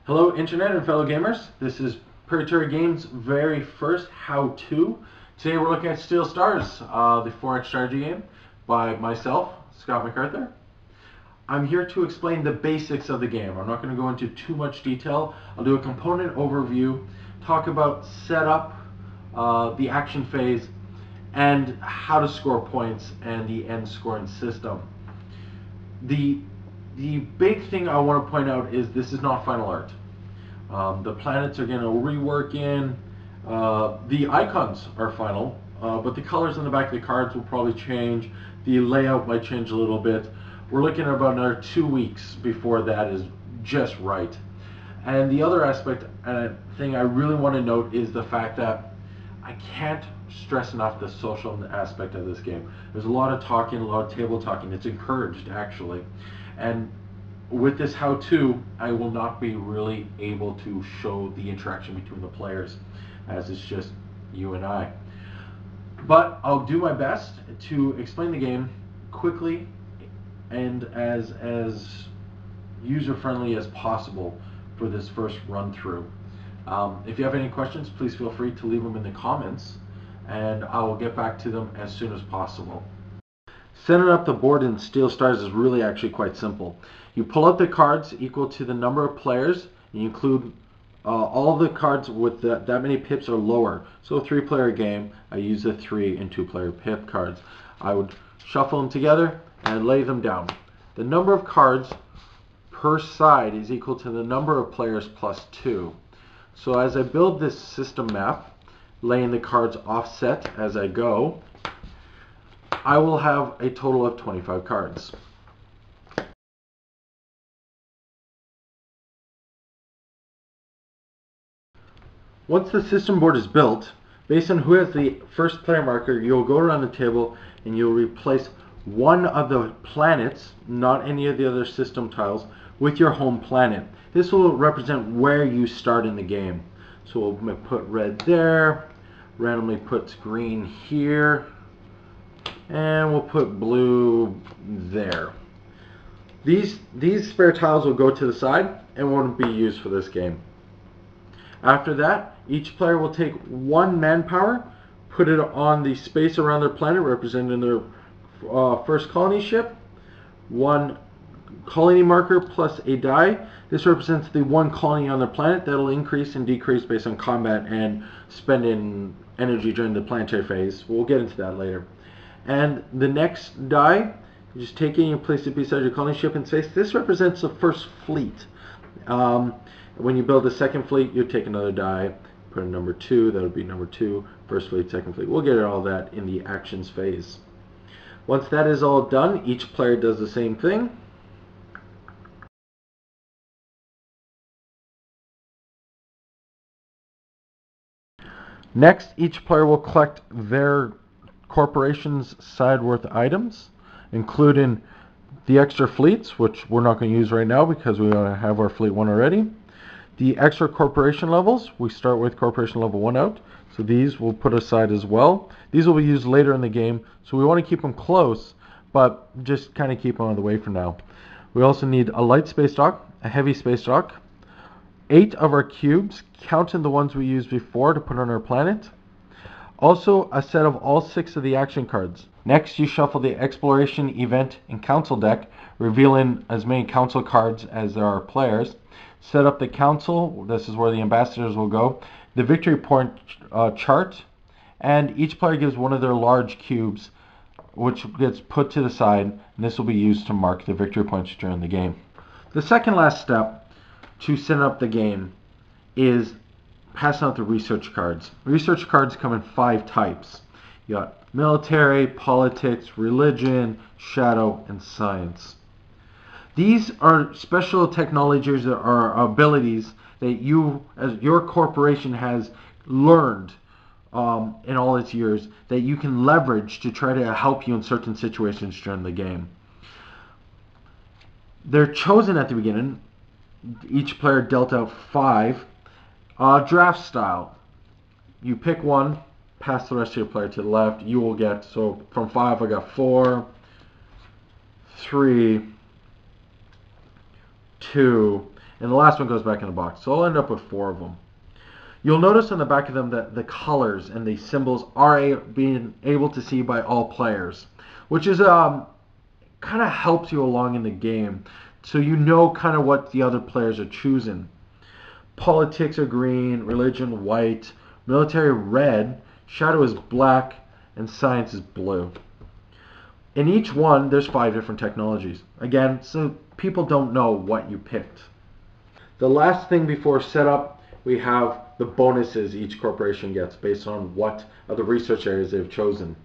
Hello Internet and fellow gamers, this is Purgatory Games' very first how-to. Today we're looking at Steel Stars, the 4X strategy game by myself, Scott MacArthur. I'm here to explain the basics of the game. I'm not going to go into too much detail. I'll do a component overview, talk about setup, the action phase, and how to score points and the end scoring system. The big thing I want to point out is this is not final art. The planets are going to rework in. The icons are final, but the colors on the back of the cards will probably change. The layout might change a little bit. We're looking at about another 2 weeks before that is just right. And the other aspect and thing I really want to note is the fact that I can't stress enough the social aspect of this game. There's a lot of talking, a lot of table talking. It's encouraged, actually. And with this how-to, I will not be really able to show the interaction between the players, as it's just you and I. But I'll do my best to explain the game quickly and as user-friendly as possible for this first run-through. If you have any questions, please feel free to leave them in the comments, and I will get back to them as soon as possible. Setting up the board in Steel Stars is really actually quite simple. You pull out the cards equal to the number of players, and you include all the cards with that many pips or lower. So a 3-player game, I use the 3 and 2-player pip cards. I would shuffle them together and lay them down. The number of cards per side is equal to the number of players plus 2. So as I build this system map, laying the cards offset as I go, I will have a total of 25 cards. Once the system board is built, based on who has the first player marker, you'll go around the table and you'll replace one of the planets, not any of the other system tiles, with your home planet. This will represent where you start in the game. So we'll put red there, randomly put green here, and we'll put blue there. These spare tiles will go to the side and won't be used for this game. After that, each player will take 1 manpower, put it on the space around their planet representing their first colony ship, 1 colony marker plus a die. This represents the 1 colony on their planet that will increase and decrease based on combat and spending energy during the planetary phase. We'll get into that later. And the next die, you just take it and place it beside your colony ship in space. This represents the first fleet. When you build a second fleet, you take another die, put a number 2, that would be number 2, first fleet, second fleet. We'll get all that in the actions phase. Once that is all done, each player does the same thing. Next, each player will collect their corporation's side worth items, including the extra fleets, which we're not going to use right now because we have our fleet 1 already. The extra corporation levels, we start with corporation level 1 out, so these we'll put aside as well. These will be used later in the game, so we want to keep them close, but just kind of keep them out of the way for now. We also need a light space dock, a heavy space dock, 8 of our cubes, counting the ones we used before to put on our planet. Also, a set of all 6 of the action cards. Next, you shuffle the exploration, event, and council deck, revealing as many council cards as there are players. Set up the council, this is where the ambassadors will go, the victory point chart, and each player gives one of their large cubes, which gets put to the side, and this will be used to mark the victory points during the game. The second last step to set up the game is passing out the research cards. Research cards come in 5 types. You got military, politics, religion, shadow, and science. These are special technologies or abilities that you, as your corporation, has learned in all its years that you can leverage to try to help you in certain situations during the game. They're chosen at the beginning. Each player dealt out 5. Draft style. You pick one, pass the rest of your player to the left. You will get, so from 5 I got 4, 3, 2, and the last one goes back in the box. So I'll end up with 4 of them. You'll notice on the back of them that the colors and the symbols are being able to see by all players, which is kind of helps you along in the game, so you know kind of what the other players are choosing. Politics are green, religion white, military red, shadow is black, and science is blue. In each one, there's 5 different technologies. Again, so people don't know what you picked. The last thing before setup, we have the bonuses each corporation gets based on what of the research areas they've chosen.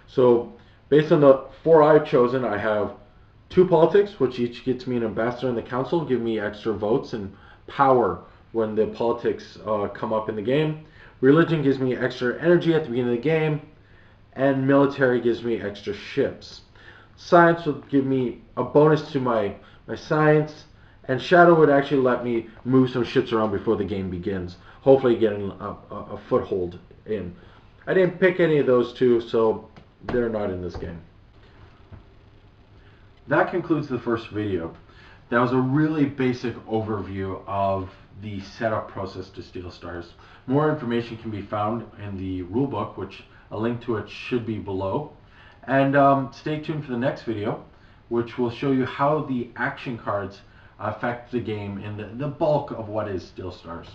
So based on the 4 I've chosen, I have 2 politics, which each gets me an ambassador in the council, give me extra votes and power when the politics come up in the game. Religion gives me extra energy at the beginning of the game, and military gives me extra ships. Science will give me a bonus to my science, and shadow would actually let me move some ships around before the game begins, hopefully getting a foothold in. I didn't pick any of those 2, so they're not in this game. That concludes the first video. That was a really basic overview of the setup process to Steel Stars. More information can be found in the rulebook, which a link to it should be below. And stay tuned for the next video, which will show you how the action cards affect the game and the bulk of what is Steel Stars.